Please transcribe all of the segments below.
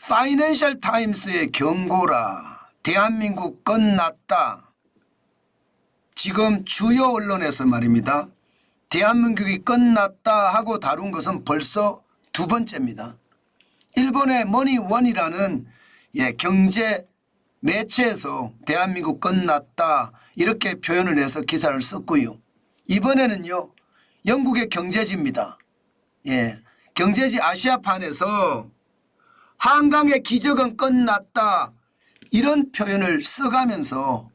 파이낸셜 타임스의 경고라. 대한민국 끝났다. 지금 주요 언론에서 말입니다. 대한민국이 끝났다 하고 다룬 것은 벌써 두 번째입니다. 일본의 머니원이라는 경제 매체에서 대한민국 끝났다 이렇게 표현을 해서 기사를 썼고요. 이번에는요 영국의 경제지입니다. 경제지 아시아판에서 한강의 기적은 끝났다 이런 표현을 써가면서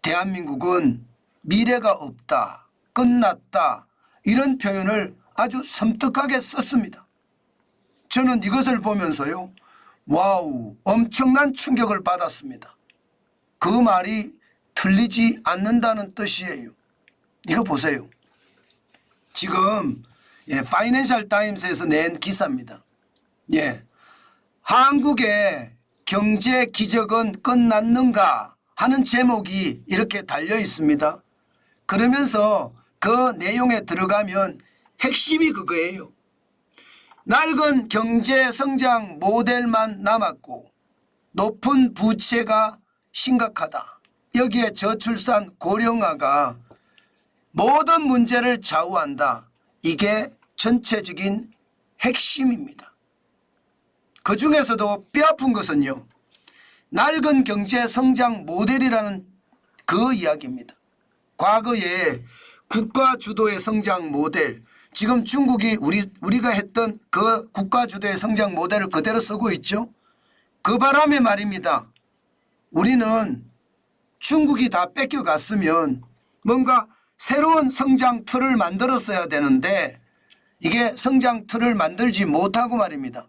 대한민국은 미래가 없다, 끝났다 이런 표현을 아주 섬뜩하게 썼습니다. 저는 이것을 보면서요 와우 엄청난 충격을 받았습니다. 그 말이 틀리지 않는다는 뜻이에요. 이거 보세요. 지금 파이낸셜 타임스에서 낸 기사입니다. 한국의 경제 기적은 끝났는가 하는 제목이 이렇게 달려 있습니다. 그러면서 그 내용에 들어가면 핵심이 그거예요. 낡은 경제 성장 모델만 남았고 높은 부채가 심각하다. 여기에 저출산 고령화가 모든 문제를 좌우한다. 이게 전체적인 핵심입니다. 그중에서도 뼈아픈 것은요. 낡은 경제 성장 모델이라는 그 이야기입니다. 과거에 국가 주도의 성장 모델, 지금 중국이 우리가 했던 그 국가 주도의 성장 모델을 그대로 쓰고 있죠. 그 바람에 말입니다. 우리는 중국이 다 뺏겨갔으면 뭔가 새로운 성장 틀을 만들었어야 되는데 이게 성장 틀을 만들지 못하고 말입니다.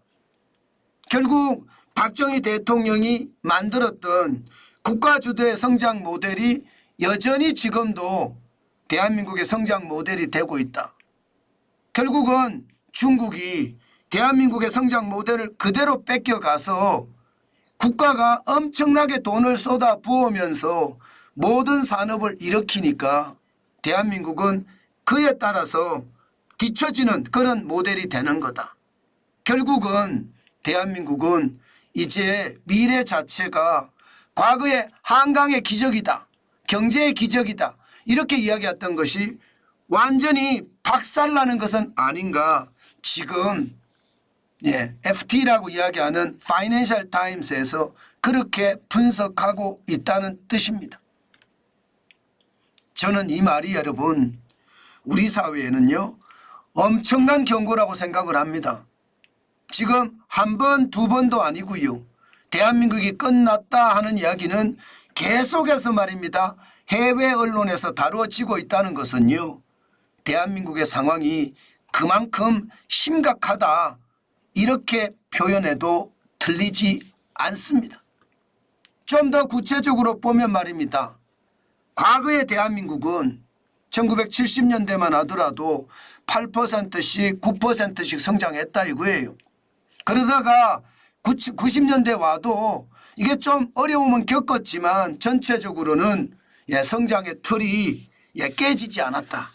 결국 박정희 대통령이 만들었던 국가 주도의 성장 모델이 여전히 지금도 대한민국의 성장 모델이 되고 있다. 결국은 중국이 대한민국의 성장 모델을 그대로 뺏겨가서 국가가 엄청나게 돈을 쏟아 부으면서 모든 산업을 일으키니까 대한민국은 그에 따라서 뒤처지는 그런 모델이 되는 거다. 결국은 대한민국은 이제 미래 자체가 과거의 한강의 기적이다. 경제의 기적이다. 이렇게 이야기했던 것이 완전히 박살나는 것은 아닌가. 지금 FT라고 이야기하는 파이낸셜 타임스에서 그렇게 분석하고 있다는 뜻입니다. 저는 이 말이 여러분 우리 사회에는요 엄청난 경고라고 생각을 합니다. 지금 한 번, 두 번도 아니고요. 대한민국이 끝났다 하는 이야기는 계속해서 말입니다. 해외 언론에서 다루어지고 있다는 것은요. 대한민국의 상황이 그만큼 심각하다 이렇게 표현해도 틀리지 않습니다. 좀 더 구체적으로 보면 말입니다. 과거의 대한민국은 1970년대만 하더라도 8%씩 9%씩 성장했다 이거예요. 그러다가 90년대 와도 이게 좀 어려움은 겪었지만 전체적으로는 성장의 틀이 깨지지 않았다.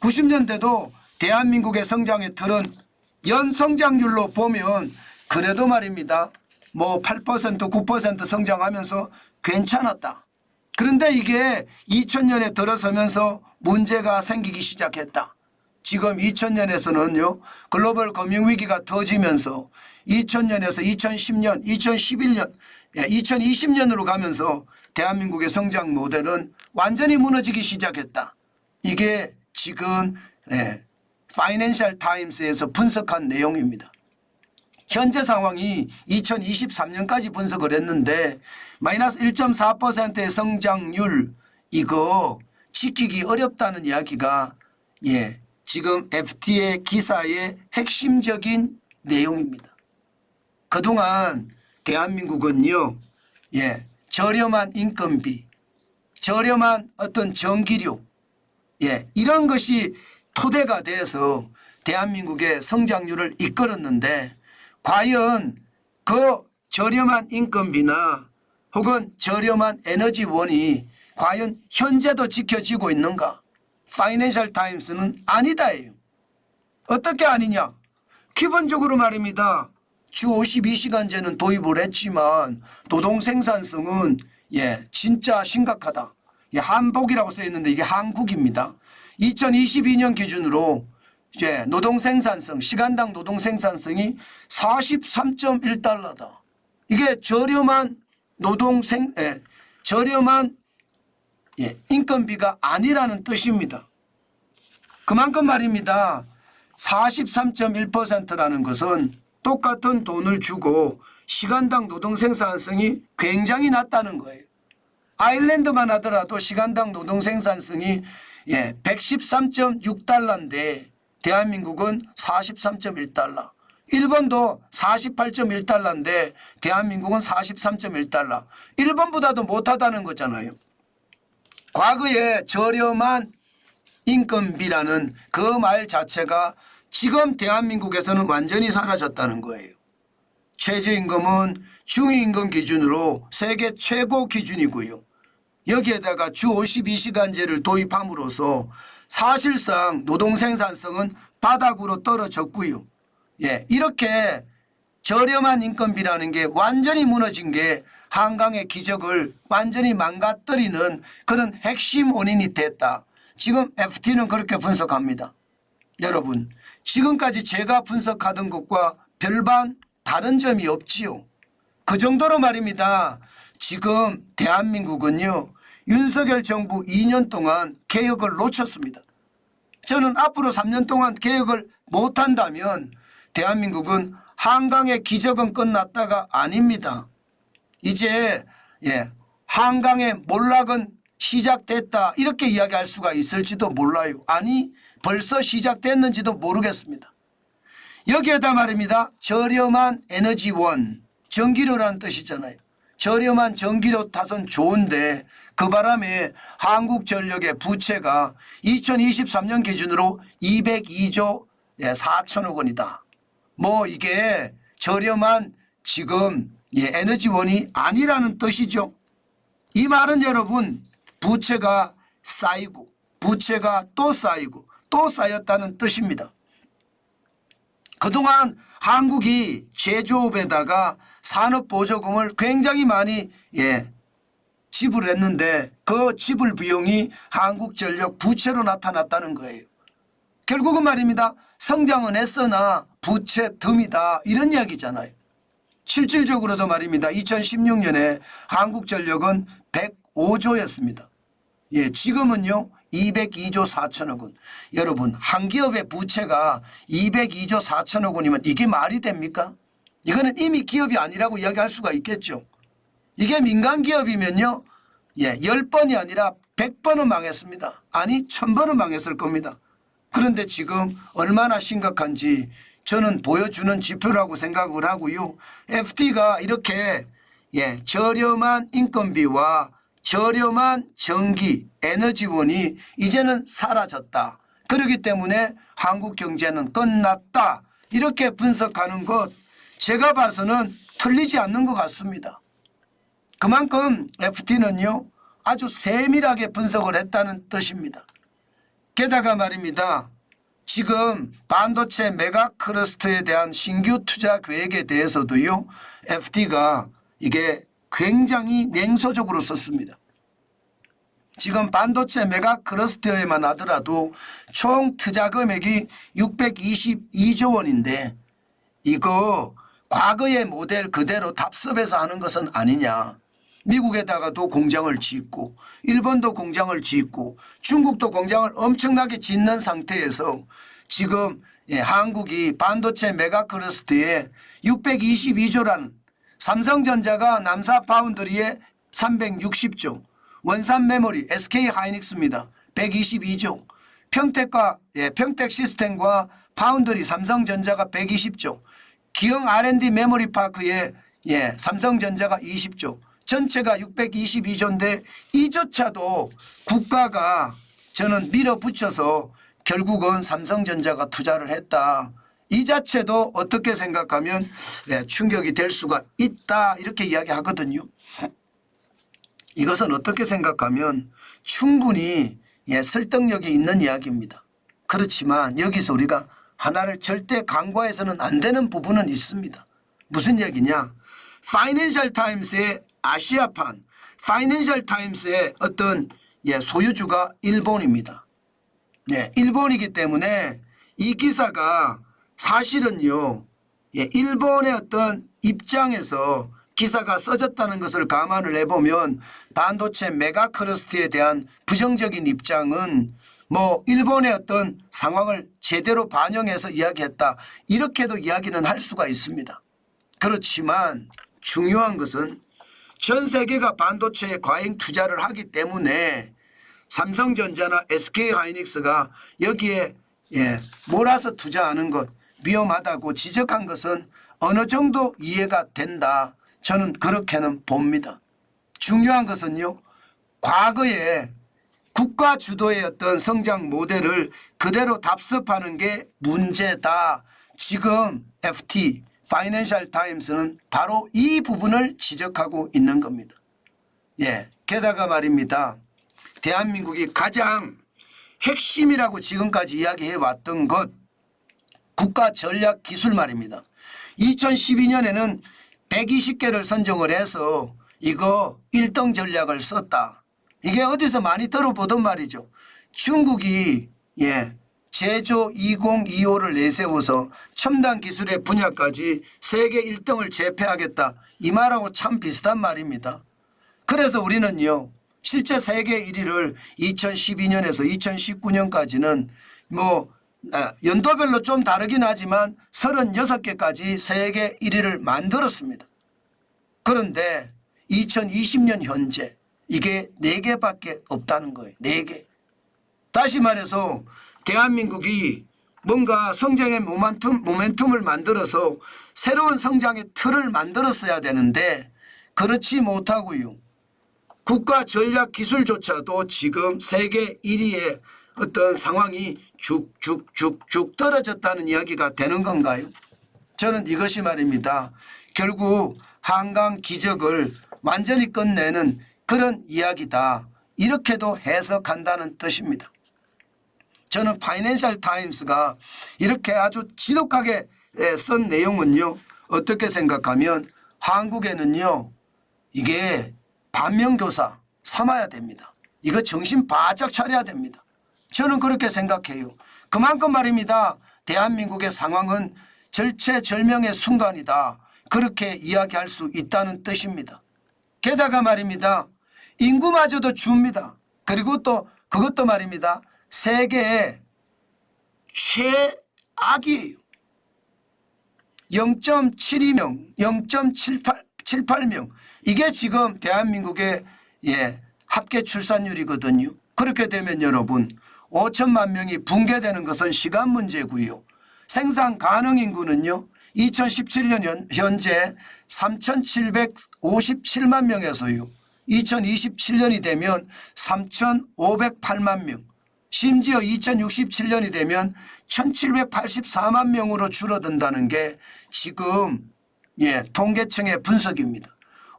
90년대도 대한민국의 성장의 틀은 연성장률로 보면 그래도 말입니다. 뭐 8% 9% 성장하면서 괜찮았다. 그런데 이게 2000년에 들어서면서 문제가 생기기 시작했다. 지금 2000년에서는요. 글로벌 금융위기가 터지면서 2000년에서 2010년, 2011년, 2020년으로 가면서 대한민국의 성장 모델은 완전히 무너지기 시작했다. 이게 지금 파이낸셜 타임스에서 분석한 내용입니다. 현재 상황이 2023년까지 분석을 했는데 마이너스 1.4%의 성장률 이거 지키기 어렵다는 이야기가 지금 FT의 기사의 핵심적인 내용입니다. 그동안 대한민국은요 저렴한 인건비, 저렴한 어떤 전기료 이런 것이 토대가 돼서 대한민국의 성장률을 이끌었는데 과연 그 저렴한 인건비나 혹은 저렴한 에너지원이 과연 현재도 지켜지고 있는가? 파이낸셜 타임스는 아니다예요. 어떻게 아니냐? 기본적으로 말입니다. 주 52시간제는 도입을 했지만 노동 생산성은 진짜 심각하다. 한복이라고 써 있는데 이게 한국입니다. 2022년 기준으로 노동 생산성, 시간당 노동 생산성이 43.1달러다. 이게 저렴한 저렴한 인건비가 아니라는 뜻입니다. 그만큼 말입니다. 43.1%라는 것은 똑같은 돈을 주고 시간당 노동 생산성이 굉장히 낮다는 거예요. 아일랜드만 하더라도 시간당 노동 생산성이 113.6달러인데 대한민국은 43.1달러. 일본도 48.1달러인데 대한민국은 43.1달러. 일본보다도 못하다는 거잖아요. 과거에 저렴한 인건비라는 그 말 자체가 지금 대한민국에서는 완전히 사라졌다는 거예요. 최저임금은 중위임금 기준으로 세계 최고 기준이고요. 여기에다가 주 52시간제를 도입함으로써 사실상 노동 생산성은 바닥으로 떨어졌고요. 이렇게 저렴한 인건비라는 게 완전히 무너진 게 한강의 기적을 완전히 망가뜨리는 그런 핵심 원인이 됐다. 지금 FT는 그렇게 분석합니다. 여러분, 지금까지 제가 분석하던 것과 별반 다른 점이 없지요. 그 정도로 말입니다. 지금 대한민국은요, 윤석열 정부 2년 동안 개혁을 놓쳤습니다. 저는 앞으로 3년 동안 개혁을 못한다면 대한민국은 한강의 기적은 끝났다가 아닙니다. 이제 한강의 몰락은 시작됐다 이렇게 이야기할 수가 있을지도 몰라요. 아니 벌써 시작됐는지도 모르겠습니다. 여기에다 말입니다. 저렴한 에너지원, 전기료라는 뜻이잖아요. 저렴한 전기료 탓은 좋은데 그 바람에 한국전력의 부채가 2023년 기준으로 202조 4천억 원이다. 뭐 이게 저렴한 지금 에너지원이 아니라는 뜻이죠. 이 말은 여러분 부채가 쌓이고 부채가 또 쌓이고 또 쌓였다는 뜻입니다. 그동안 한국이 제조업에다가 산업보조금을 굉장히 많이 지불했는데 그 지불 비용이 한국전력 부채로 나타났다는 거예요. 결국은 말입니다. 성장은 했으나 부채 덤이다 이런 이야기잖아요. 실질적으로도 말입니다. 2016년에 한국전력은 105조였습니다. 지금은요 202조 4천억 원. 여러분 한 기업의 부채가 202조 4천억 원이면 이게 말이 됩니까? 이거는 이미 기업이 아니라고 이야기할 수가 있겠죠. 이게 민간 기업이면요 10번이 아니라 100번은 망했습니다. 아니 1000번은 망했을 겁니다. 그런데 지금 얼마나 심각한지 저는 보여주는 지표라고 생각을 하고요. FT가 이렇게 저렴한 인건비와 저렴한 전기, 에너지원이 이제는 사라졌다. 그렇기 때문에 한국 경제는 끝났다. 이렇게 분석하는 것 제가 봐서는 틀리지 않는 것 같습니다. 그만큼 FT는요 아주 세밀하게 분석을 했다는 뜻입니다. 게다가 말입니다. 지금 반도체 메가 클러스터에 대한 신규 투자 계획에 대해서도요 FT가 이게 굉장히 냉소적으로 썼습니다. 지금 반도체 메가 클러스터에만 하더라도 총 투자 금액이 622조 원인데 이거 과거의 모델 그대로 답습해서 하는 것은 아니냐. 미국에다가도 공장을 짓고 일본도 공장을 짓고 중국도 공장을 엄청나게 짓는 상태에서 지금 한국이 반도체 메가 클러스터에 622조라는 삼성전자가 남사 파운드리에 360조, 원산 메모리 SK 하이닉스입니다. 122조, 평택 시스템과 파운드리 삼성전자가 120조, 기흥 R&D 메모리 파크에 삼성전자가 20조, 전체가 622조인데 이조차도 국가가 저는 밀어붙여서 결국은 삼성전자가 투자를 했다. 이 자체도 어떻게 생각하면 충격이 될 수가 있다 이렇게 이야기하거든요. 이것은 어떻게 생각하면 충분히 설득력이 있는 이야기입니다. 그렇지만 여기서 우리가 하나를 절대 간과해서는 안 되는 부분은 있습니다. 무슨 얘기냐? 파이낸셜 타임스의 아시아판, 파이낸셜 타임스의 어떤 소유주가 일본입니다. 일본이기 때문에 이 기사가 사실은요, 일본의 어떤 입장에서 기사가 써졌다는 것을 감안을 해보면 반도체 메가 클러스터에 대한 부정적인 입장은 뭐 일본의 어떤 상황을 제대로 반영해서 이야기했다, 이렇게도 이야기는 할 수가 있습니다. 그렇지만 중요한 것은 전 세계가 반도체에 과잉 투자를 하기 때문에 삼성전자나 SK하이닉스가 여기에 몰아서 투자하는 것 위험하다고 지적한 것은 어느 정도 이해가 된다, 저는 그렇게는 봅니다. 중요한 것은요, 과거에 국가 주도의 어떤 성장 모델을 그대로 답습하는 게 문제다. 지금 FT, 파이낸셜 타임스는 바로 이 부분을 지적하고 있는 겁니다. 게다가 말입니다, 대한민국이 가장 핵심이라고 지금까지 이야기해 왔던 것, 국가 전략 기술 말입니다. 2012년에는 120개를 선정을 해서 이거 1등 전략을 썼다. 이게 어디서 많이 들어보던 말이죠. 중국이 제조 2025를 내세워서 첨단 기술의 분야까지 세계 1등을 제패하겠다, 이 말하고 참 비슷한 말입니다. 그래서 우리는요, 실제 세계 1위를 2012년에서 2019년까지는 뭐 연도별로 좀 다르긴 하지만 36개까지 세계 1위를 만들었습니다. 그런데 2020년 현재 이게 4개밖에 없다는 거예요. 4개. 다시 말해서 대한민국이 뭔가 성장의 모멘텀을 만들어서 새로운 성장의 틀을 만들었어야 되는데 그렇지 못하고요, 국가 전략 기술조차도 지금 세계 1위의 어떤 상황이 쭉쭉쭉쭉 떨어졌다는 이야기가 되는 건가요? 저는 이것이 말입니다, 결국 한강 기적을 완전히 끝내는 그런 이야기다, 이렇게도 해석한다는 뜻입니다. 저는 파이낸셜 타임스가 이렇게 아주 지독하게 쓴 내용은요, 어떻게 생각하면 한국에는요, 이게 반면교사 삼아야 됩니다. 이거 정신 바짝 차려야 됩니다. 저는 그렇게 생각해요. 그만큼 말입니다, 대한민국의 상황은 절체절명의 순간이다, 그렇게 이야기할 수 있다는 뜻입니다. 게다가 말입니다, 인구마저도 줍니다. 그리고 또 그것도 말입니다, 세계의 최악이에요. 0.72명, 0.78명, 이게 지금 대한민국의 합계 출산율이거든요. 그렇게 되면 여러분 5천만 명이 붕괴되는 것은 시간 문제고요. 생산 가능 인구는요, 2017년 현재 3,757만 명에서요, 2027년이 되면 3,508만 명, 심지어 2067년이 되면 1,784만 명으로 줄어든다는 게 지금 통계청의 분석입니다.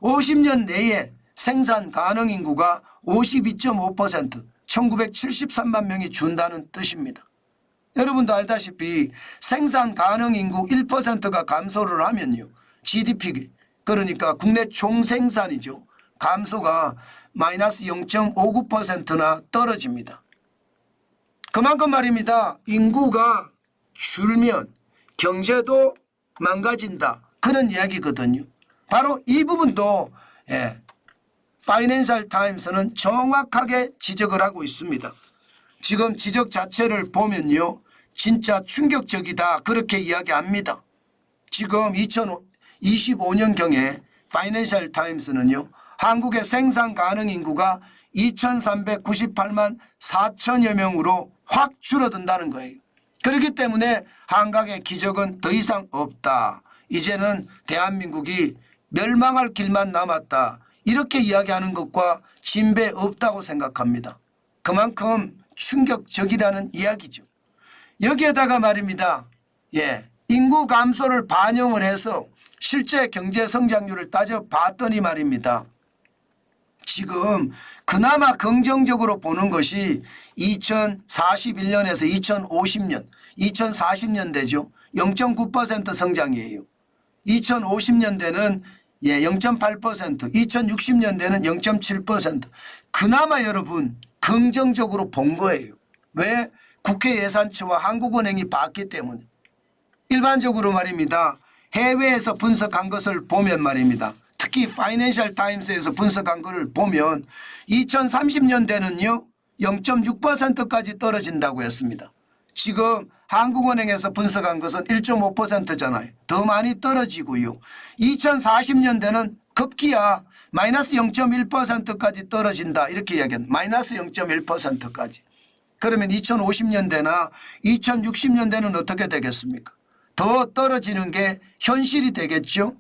50년 내에 생산 가능 인구가 52.5%, 1973만 명이 준다는 뜻입니다. 여러분도 알다시피 생산 가능 인구 1%가 감소를 하면요, GDP, 그러니까 국내 총생산이죠, 감소가 마이너스 0.59%나 떨어집니다. 그만큼 말입니다, 인구가 줄면 경제도 망가진다, 그런 이야기거든요. 바로 이 부분도 파이낸셜 타임스는 정확하게 지적을 하고 있습니다. 지금 지적 자체를 보면요, 진짜 충격적이다, 그렇게 이야기합니다. 지금 2025년경에 파이낸셜 타임스는요, 한국의 생산 가능 인구가 2398만 4천여 명으로 확 줄어든다는 거예요. 그렇기 때문에 한강의 기적은 더 이상 없다, 이제는 대한민국이 멸망할 길만 남았다, 이렇게 이야기하는 것과 진배 없다고 생각합니다. 그만큼 충격적이라는 이야기죠. 여기에다가 말입니다, 인구 감소를 반영을 해서 실제 경제 성장률을 따져봤더니 말입니다, 지금 그나마 긍정적으로 보는 것이 2041년에서 2050년, 2040년 되죠. 0.9% 성장이에요. 2050년대는 0.8%, 2060년대는 0.7%. 그나마 여러분 긍정적으로 본 거예요. 왜? 국회 예산처와 한국은행이 봤기 때문에. 일반적으로 말입니다. 해외에서 분석한 것을 보면 말입니다. 특히 파이낸셜 타임스에서 분석한 것을 보면 2030년대는요 0.6%까지 떨어진다고 했습니다. 지금 한국은행에서 분석한 것은 1.5%잖아요. 더 많이 떨어지고요. 2040년대는 급기야 마이너스 0.1%까지 떨어진다 이렇게 이야기합니다. 마이너스 0.1%까지. 그러면 2050년대나 2060년대는 어떻게 되겠습니까? 더 떨어지는 게 현실이 되겠죠.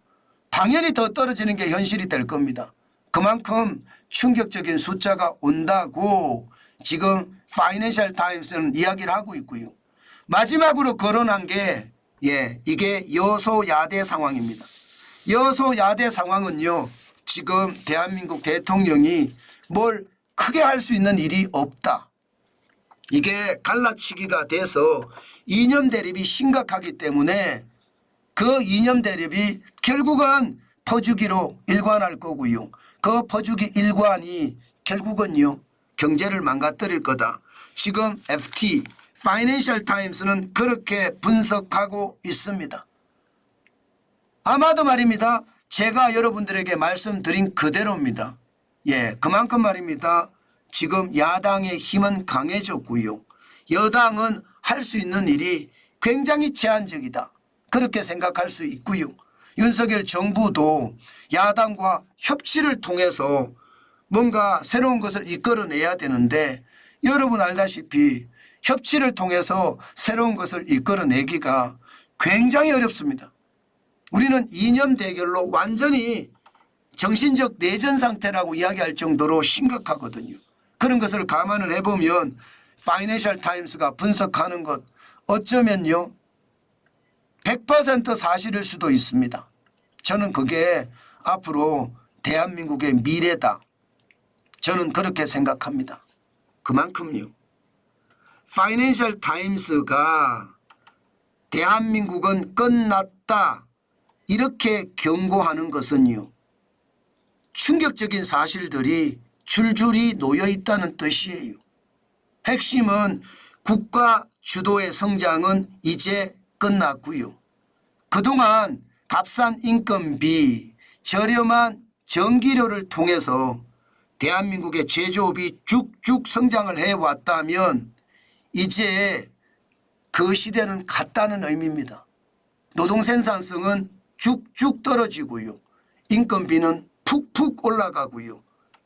당연히 더 떨어지는 게 현실이 될 겁니다. 그만큼 충격적인 숫자가 온다고 지금 파이낸셜 타임스는 이야기를 하고 있고요. 마지막으로 거론한 게 이게 여소야대 상황입니다. 여소야대 상황은요. 지금 대한민국 대통령이 뭘 크게 할 수 있는 일이 없다. 이게 갈라치기가 돼서 이념 대립이 심각하기 때문에 그 이념 대립이 결국은 퍼주기로 일관할 거고요. 그 퍼주기 일관이 결국은요. 경제를 망가뜨릴 거다. 지금 FT, 파이낸셜 타임스는 그렇게 분석하고 있습니다. 아마도 말입니다. 제가 여러분들에게 말씀드린 그대로입니다. 그만큼 말입니다. 지금 야당의 힘은 강해졌고요. 여당은 할 수 있는 일이 굉장히 제한적이다. 그렇게 생각할 수 있고요. 윤석열 정부도 야당과 협치를 통해서 뭔가 새로운 것을 이끌어내야 되는데 여러분 알다시피 협치를 통해서 새로운 것을 이끌어내기가 굉장히 어렵습니다. 우리는 이념 대결로 완전히 정신적 내전 상태라고 이야기할 정도로 심각하거든요. 그런 것을 감안을 해보면 파이낸셜 타임스가 분석하는 것 어쩌면요 100% 사실일 수도 있습니다. 저는 그게 앞으로 대한민국의 미래다. 저는 그렇게 생각합니다. 그만큼요. 파이낸셜 타임스가 대한민국은 끝났다 이렇게 경고하는 것은요. 충격적인 사실들이 줄줄이 놓여 있다는 뜻이에요. 핵심은 국가 주도의 성장은 이제 끝났고요. 그동안 값싼 인건비, 저렴한 전기료를 통해서 대한민국의 제조업이 쭉쭉 성장을 해왔다면 이제 그 시대는 갔다는 의미입니다. 노동 생산성은 쭉쭉 떨어지고요. 인건비는 푹푹 올라가고요.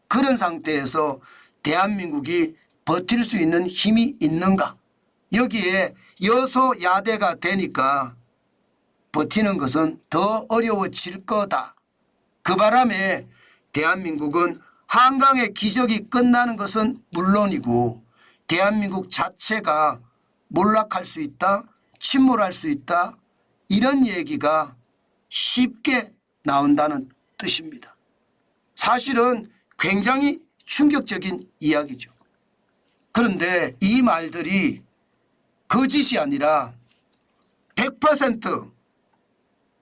그런 상태에서 대한민국이 버틸 수 있는 힘이 있는가? 여기에 여소야대가 되니까 버티는 것은 더 어려워질 거다. 그 바람에 대한민국은 한강의 기적이 끝나는 것은 물론이고 대한민국 자체가 몰락할 수 있다, 침몰할 수 있다 이런 얘기가 쉽게 나온다는 뜻입니다. 사실은 굉장히 충격적인 이야기죠. 그런데 이 말들이 거짓이 아니라 100%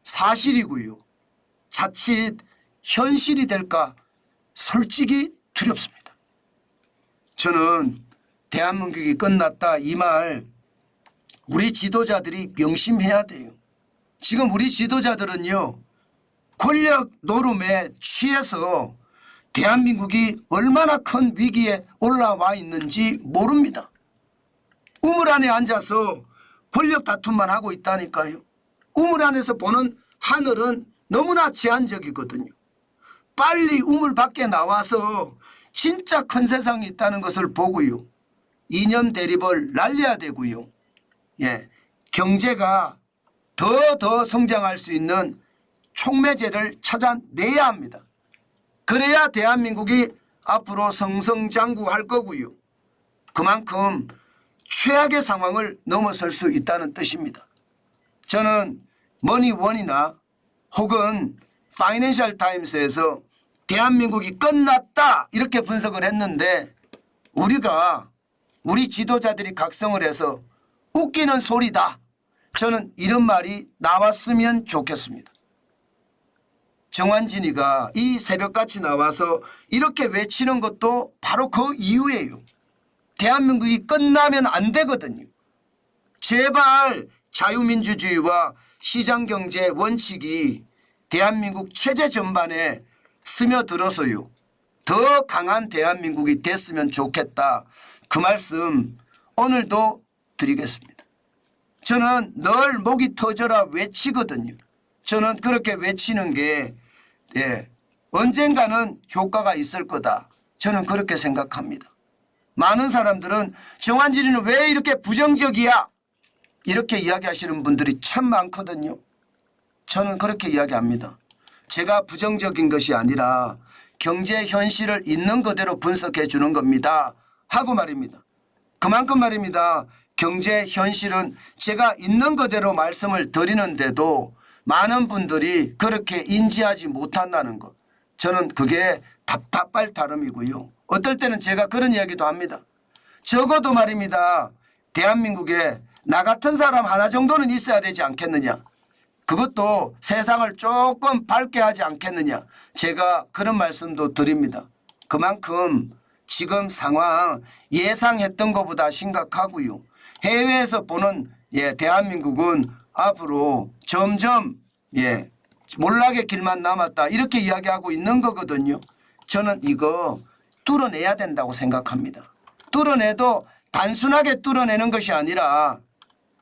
사실이고요. 자칫 현실이 될까 솔직히 두렵습니다. 저는 대한민국이 끝났다 이 말 우리 지도자들이 명심해야 돼요. 지금 우리 지도자들은요. 권력 노름에 취해서 대한민국이 얼마나 큰 위기에 올라와 있는지 모릅니다. 우물 안에 앉아서 권력 다툼만 하고 있다니까요. 우물 안에서 보는 하늘은 너무나 제한적이거든요. 빨리 우물 밖에 나와서 진짜 큰 세상이 있다는 것을 보고요. 이념 대립을 날려야 되고요. 경제가 더 성장할 수 있는 촉매제를 찾아내야 합니다. 그래야 대한민국이 앞으로 승승장구할 거고요. 그만큼 최악의 상황을 넘어설 수 있다는 뜻입니다. 저는 머니원이나 혹은 파이낸셜 타임스에서 대한민국이 끝났다 이렇게 분석을 했는데 우리 지도자들이 각성을 해서 웃기는 소리다. 저는 이런 말이 나왔으면 좋겠습니다. 정환진이가 이 새벽같이 나와서 이렇게 외치는 것도 바로 그 이유예요. 대한민국이 끝나면 안 되거든요. 제발 자유민주주의와 시장경제 원칙이 대한민국 체제 전반에 스며들어서요. 더 강한 대한민국이 됐으면 좋겠다. 그 말씀 오늘도 드리겠습니다. 저는 늘 목이 터져라 외치거든요. 저는 그렇게 외치는 게 언젠가는 효과가 있을 거다. 저는 그렇게 생각합니다. 많은 사람들은 정환진이는 왜 이렇게 부정적이야? 이렇게 이야기하시는 분들이 참 많거든요. 저는 그렇게 이야기합니다. 제가 부정적인 것이 아니라 경제 현실을 있는 그대로 분석해 주는 겁니다. 하고 말입니다. 그만큼 말입니다. 경제 현실은 제가 있는 그대로 말씀을 드리는데도 많은 분들이 그렇게 인지하지 못한다는 것. 저는 그게 답답할 따름이고요. 어떨 때는 제가 그런 이야기도 합니다. 적어도 말입니다. 대한민국에 나 같은 사람 하나 정도는 있어야 되지 않겠느냐. 그것도 세상을 조금 밝게 하지 않겠느냐. 제가 그런 말씀도 드립니다. 그만큼 지금 상황 예상했던 것보다 심각하고요. 해외에서 보는 대한민국은 앞으로 점점 몰락의 길만 남았다. 이렇게 이야기하고 있는 거거든요. 저는 이거 뚫어내야 된다고 생각합니다. 뚫어내도 단순하게 뚫어내는 것이 아니라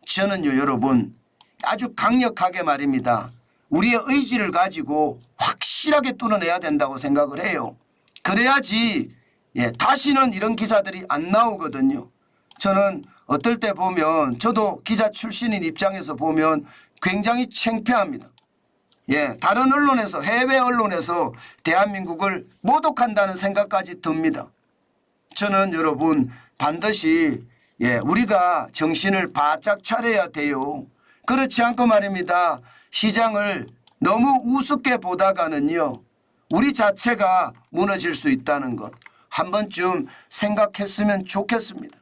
저는요 여러분 아주 강력하게 말입니다. 우리의 의지를 가지고 확실하게 뚫어내야 된다고 생각을 해요. 그래야지 다시는 이런 기사들이 안 나오거든요. 저는 어떨 때 보면 저도 기자 출신인 입장에서 보면 굉장히 창피합니다. 다른 언론에서 해외 언론에서 대한민국을 모독한다는 생각까지 듭니다. 저는 여러분 반드시 우리가 정신을 바짝 차려야 돼요. 그렇지 않고 말입니다. 시장을 너무 우습게 보다가는요. 우리 자체가 무너질 수 있다는 것 한 번쯤 생각했으면 좋겠습니다.